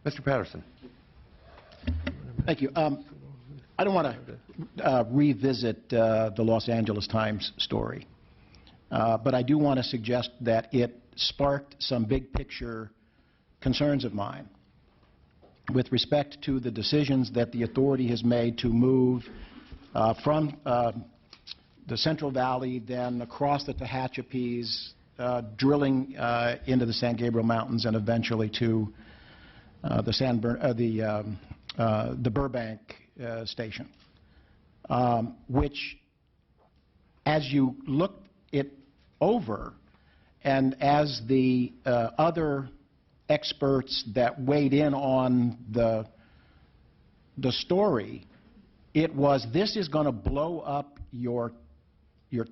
Mr. Patterson. Thank you. I don't want to revisit the Los Angeles Times story, but I do want to suggest that it sparked some big picture concerns of mine with respect to the decisions that the authority has made to move from the Central Valley, then across the Tehachapi's, drilling into the San Gabriel Mountains, and eventually to the Burbank station, which, as you look it over, and as the other experts that weighed in on the story, it was, this is going to blow up your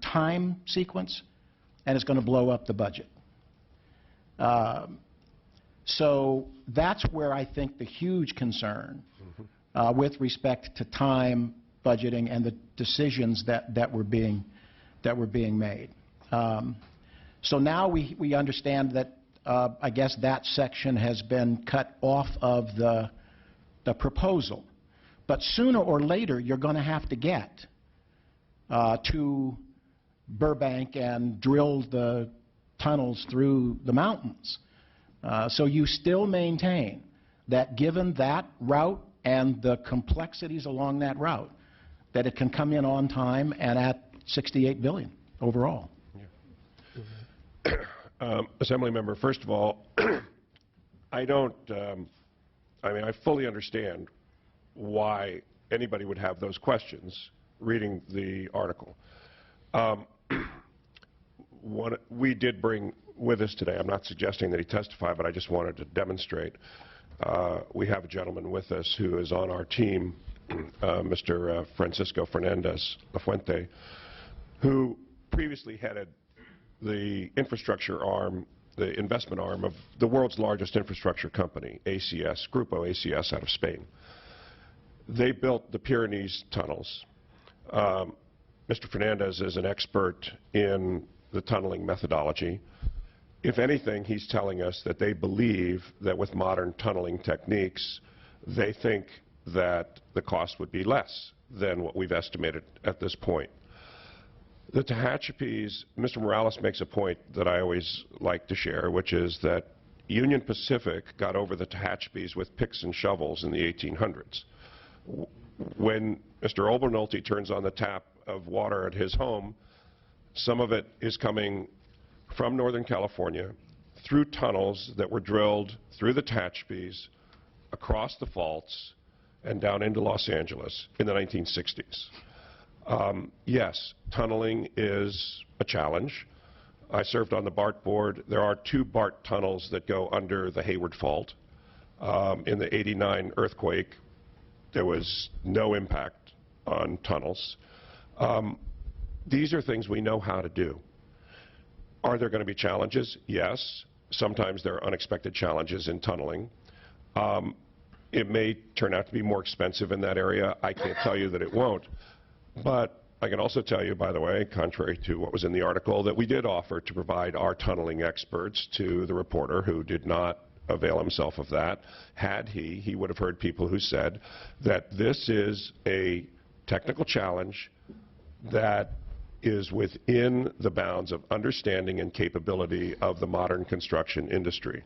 time sequence, and it's going to blow up the budget. So that's where I think the huge concern with respect to time, budgeting, and the decisions that were being made. So now we understand that I guess that section has been cut off of the proposal. But sooner or later, you're going to have to get to Burbank and drill the tunnels through the mountains. So you still maintain that given that route and the complexities along that route, that it can come in on time and at $68 billion overall. Assembly member, first of all, I mean, I fully understand why anybody would have those questions reading the article. We did bring with us today, I'm not suggesting that he testify, but I just wanted to demonstrate. We have a gentleman with us who is on our team, Mr. Francisco Fernandez Lafuente, who previously headed the infrastructure arm, the investment arm of the world's largest infrastructure company, ACS, Grupo ACS out of Spain. They built the Pyrenees tunnels. Mr. Fernandez is an expert in the tunneling methodology. If anything, he's telling us that they believe that with modern tunneling techniques, they think that the cost would be less than what we've estimated at this point. The Tehachapis, Mr. Morales makes a point that I always like to share, which is that Union Pacific got over the Tehachapis with picks and shovels in the 1800s. When Mr. Obernolte turns on the tap of water at his home, some of it is coming from Northern California through tunnels that were drilled through the Tehachapis, across the faults, and down into Los Angeles in the 1960s. Yes, tunneling is a challenge. I served on the BART board. There are 2 BART tunnels that go under the Hayward Fault. In the '89 earthquake, there was no impact on tunnels. These are things we know how to do. Are there going to be challenges? Yes. Sometimes there are unexpected challenges in tunneling. It may turn out to be more expensive in that area. I can't tell you that it won't. But I can also tell you, by the way, contrary to what was in the article, that we did offer to provide our tunneling experts to the reporter, who did not avail himself of that. Had he would have heard people who said that this is a technical challenge that is within the bounds of understanding and capability of the modern construction industry.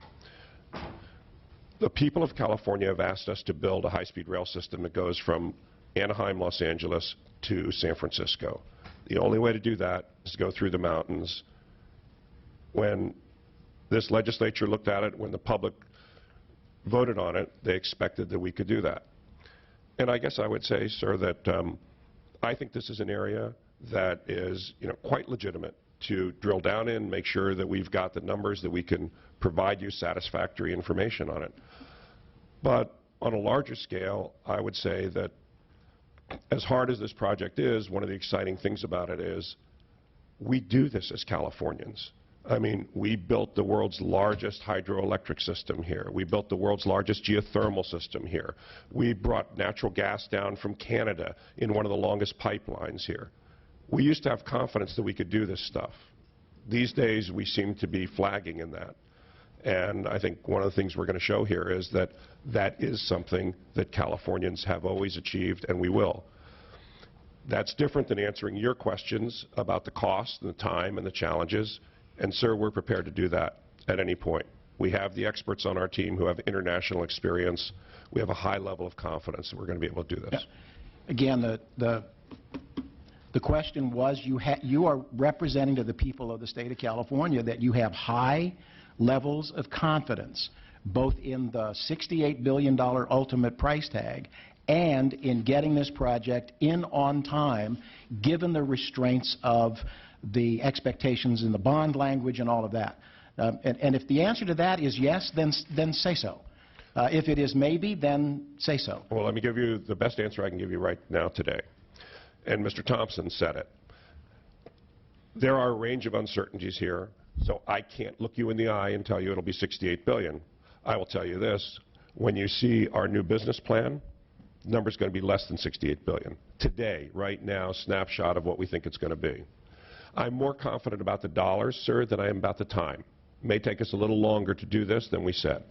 The people of California have asked us to build a high-speed rail system that goes from Anaheim, Los Angeles to San Francisco. The only way to do that is to go through the mountains. When this legislature looked at it, when the public voted on it, they expected that we could do that. And I guess I would say, sir, that I think this is an area that is, quite legitimate to drill down in, make sure that we've got the numbers, that we can provide you satisfactory information on it. But on a larger scale, I would say that as hard as this project is, one of the exciting things about it is we do this as Californians. I mean, we built the world's largest hydroelectric system here. We built the world's largest geothermal system here. We brought natural gas down from Canada in one of the longest pipelines here. We used to have confidence that we could do this stuff. These days, we seem to be flagging in that. And I think one of the things we're going to show here is that that is something that Californians have always achieved, and we will. That's different than answering your questions about the cost and the time and the challenges. And, sir, we're prepared to do that at any point. We have the experts on our team who have international experience. We have a high level of confidence that we're going to be able to do this. Yeah. Again, the question was, you are representing to the people of the state of California that you have high levels of confidence, both in the $68 billion ultimate price tag and in getting this project in on time, given the restraints of the expectations in the bond language and all of that. And if the answer to that is yes, then say so. If it is maybe, then say so. Well, let me give you the best answer I can give you right now today. And Mr. Thompson said it. There are a range of uncertainties here, so I can't look you in the eye and tell you it'll be $68 billion. I will tell you this. When you see our new business plan, the number's going to be less than $68 billion. Today, right now, snapshot of what we think it's going to be. I'm more confident about the dollars, sir, than I am about the time. It may take us a little longer to do this than we said.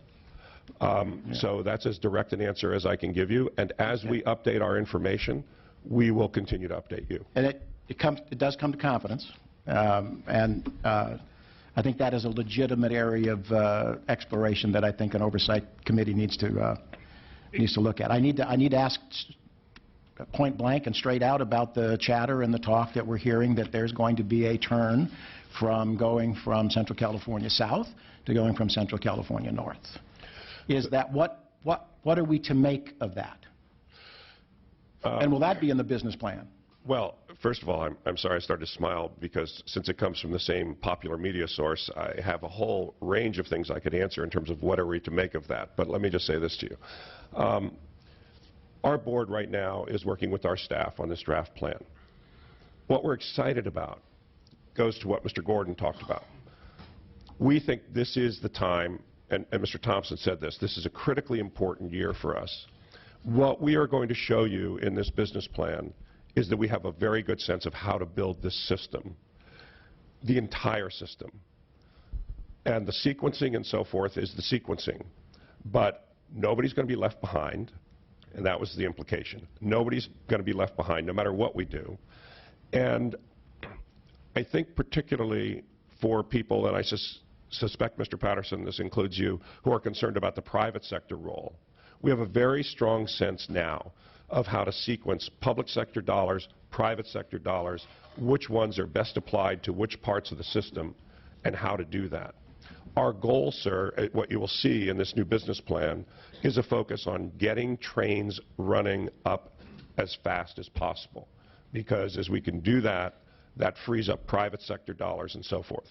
So that's as direct an answer as I can give you. And as we update our information, we will continue to update you. And it does come to confidence. I think that is a legitimate area of exploration that I think an oversight committee needs to look at. I need to ask point blank and straight out about the chatter and the talk that we're hearing that there's going to be a turn from going from Central California south to going from Central California north. Is that what are we to make of that? And will that be in the business plan? Well, first of all, I'm sorry I started to smile because since it comes from the same popular media source, I have a whole range of things I could answer in terms of what are we to make of that. But let me just say this to you. Our board right now is working with our staff on this draft plan. What we're excited about goes to what Mr. Gordon talked about. We think this is the time, and Mr. Thompson said this is a critically important year for us. What we are going to show you in this business plan is that we have a very good sense of how to build this system, the entire system. And the sequencing and so forth is the sequencing. But nobody's going to be left behind, and that was the implication. Nobody's going to be left behind no matter what we do. And I think particularly for people, and I suspect, Mr. Patterson, this includes you, who are concerned about the private sector role, we have a very strong sense now of how to sequence public sector dollars, private sector dollars, which ones are best applied to which parts of the system, and how to do that. Our goal, sir, what you will see in this new business plan, is a focus on getting trains running up as fast as possible. Because as we can do that, that frees up private sector dollars and so forth.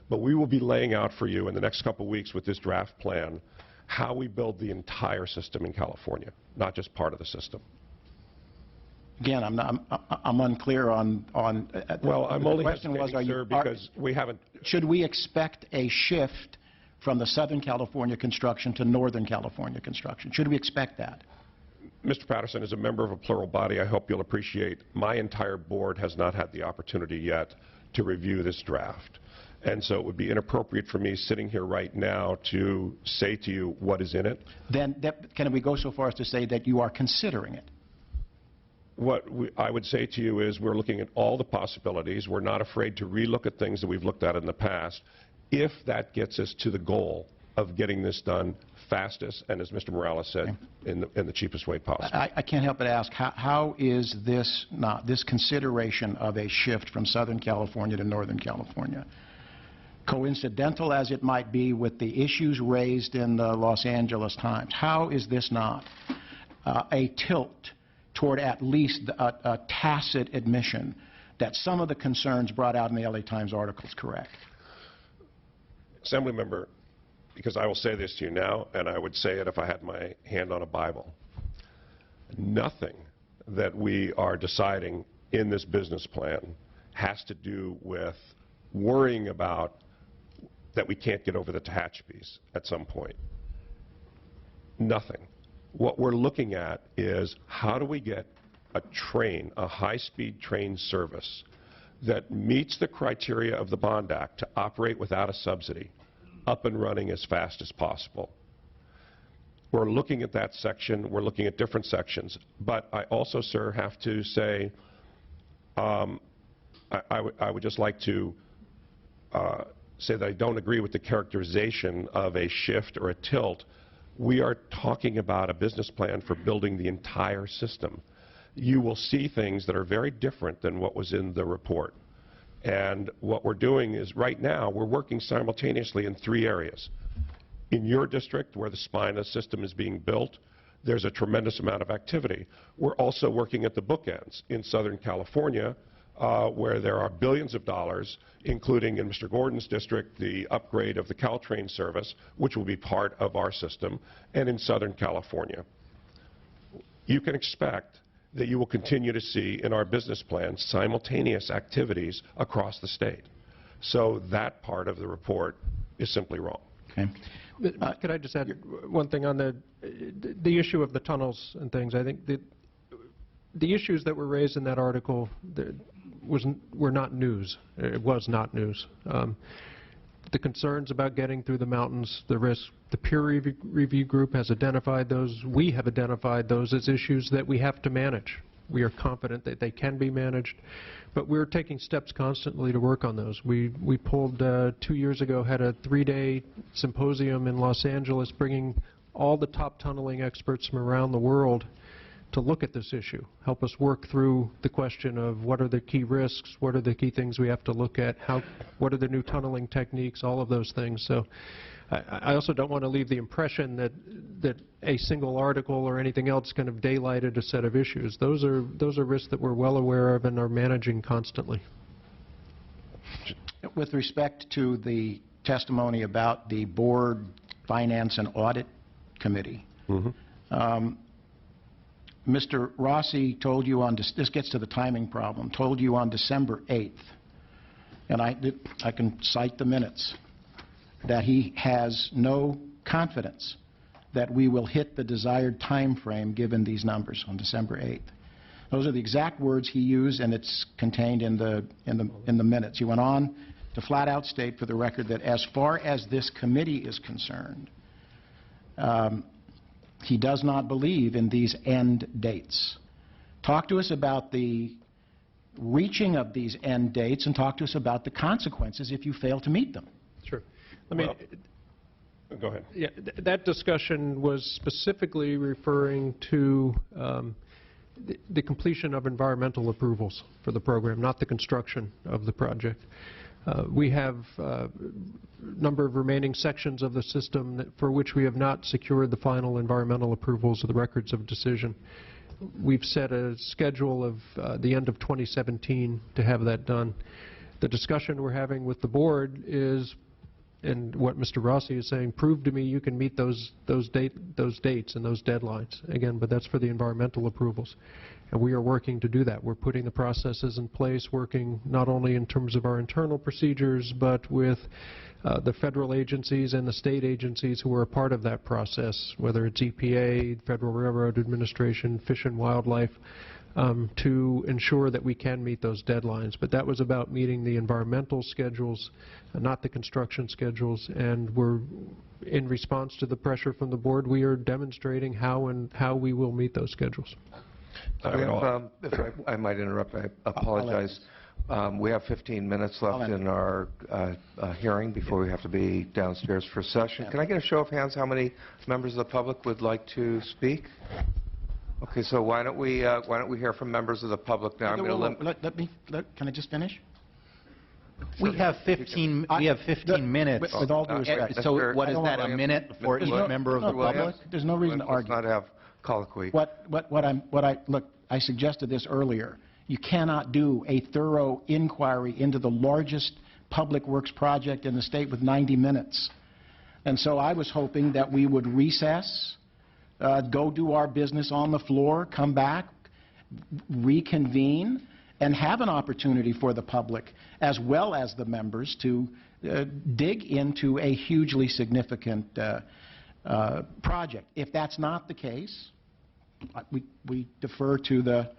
But we will be laying out for you in the next couple weeks with this draft plan how we build the entire system in California, not just part of the system. Again, I'm unclear on. Well, I'm only hesitating, sir, because we haven't. Should we expect a shift from the Southern California construction to Northern California construction? Should we expect that? Mr. Patterson, as a member of a plural body, I hope you'll appreciate my entire board has not had the opportunity yet to review this draft. And so it would be inappropriate for me sitting here right now to say to you what is in it. Then can we go so far as to say that you are considering it? What I would say to you is we're looking at all the possibilities. We're not afraid to relook at things that we've looked at in the past if that gets us to the goal of getting this done fastest and, as Mr. Morales said, in the cheapest way possible. I can't help but ask, how is this consideration of a shift from Southern California to Northern California, coincidental as it might be with the issues raised in the Los Angeles Times, how is this not a tilt toward at least a tacit admission that some of the concerns brought out in the LA Times article is correct? Assemblymember, because I will say this to you now, and I would say it if I had my hand on a Bible, nothing that we are deciding in this business plan has to do with worrying about that we can't get over the Tehachapi's at some point. Nothing. What we're looking at is how do we get a train, a high-speed train service that meets the criteria of the Bond Act to operate without a subsidy, up and running as fast as possible. We're looking at that section. We're looking at different sections. But I also, sir, have to say I would just like to say that I don't agree with the characterization of a shift or a tilt. We are talking about a business plan for building the entire system. You will see things that are very different than what was in the report. And what we're doing is right now we're working simultaneously in 3 areas. In your district, where the spine of the system is being built, there's a tremendous amount of activity. We're also working at the bookends in Southern California, where there are billions of dollars, including in Mr. Gordon's district, the upgrade of the Caltrain service, which will be part of our system, and in Southern California. You can expect that you will continue to see in our business plan simultaneous activities across the state. So that part of the report is simply wrong. Okay. Could I just add one thing on the issue of the tunnels and things? I think that the issues that were raised in that article were not news. It was not news. The concerns about getting through the mountains, the risk, the peer review group has identified those. We have identified those as issues that we have to manage. We are confident that they can be managed, but we're taking steps constantly to work on those. We pulled 2 years ago, had a 3-day symposium in Los Angeles, bringing all the top tunneling experts from around the world to look at this issue, help us work through the question of what are the key risks, what are the key things we have to look at, what are the new tunneling techniques, all of those things. So I also don't want to leave the impression that a single article or anything else kind of daylighted a set of issues. Those are risks that we're well aware of and are managing constantly. With respect to the testimony about the Board Finance and Audit Committee, Mr. Rossi told you on, this gets to the timing problem, told you on December 8th, and I can cite the minutes, that he has no confidence that we will hit the desired time frame given these numbers on December 8th. Those are the exact words he used, and it's contained in the minutes. He went on to flat out state for the record that as far as this committee is concerned, he does not believe in these end dates. Talk to us about the reaching of these end dates, and talk to us about the consequences if you fail to meet them. Sure. Go ahead. Yeah, that discussion was specifically referring to the completion of environmental approvals for the program, not the construction of the project. We have a number of remaining sections of the system for which we have not secured the final environmental approvals of the records of decision. We've set a schedule of the end of 2017 to have that done. The discussion we're having with the board is, and what Mr. Rossi is saying, prove to me you can meet those dates and those deadlines. Again, but that's for the environmental approvals. And we are working to do that. We're putting the processes in place, working not only in terms of our internal procedures, but with the federal agencies and the state agencies who are a part of that process, whether it's EPA, Federal Railroad Administration, Fish and Wildlife, to ensure that we can meet those deadlines. But that was about meeting the environmental schedules, not the construction schedules. And we're, in response to the pressure from the board, we are demonstrating how we will meet those schedules. If I might interrupt, I apologize. We have 15 minutes left in our hearing before we have to be downstairs for session. Can I get a show of hands how many members of the public would like to speak? Okay, so why don't we hear from members of the public now? Can I just finish? We have 15 minutes. With all due respect. So what is that, a minute for each member of the public? There's no reason to argue. Let's not have colloquy. Look, I suggested this earlier. You cannot do a thorough inquiry into the largest public works project in the state with 90 minutes. And so I was hoping that we would recess, go do our business on the floor, come back, reconvene, and have an opportunity for the public, as well as the members, to dig into a hugely significant project. If that's not the case, we defer to the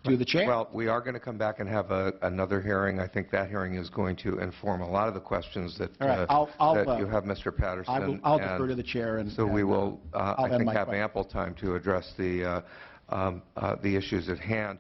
To the chair. Well, we are going to come back and have another hearing. I think that hearing is going to inform a lot of the questions that, All right, that you have, Mr. Patterson. I'll defer to the chair. And so we will, I I'll end think, my have question. ample time to address the issues at hand.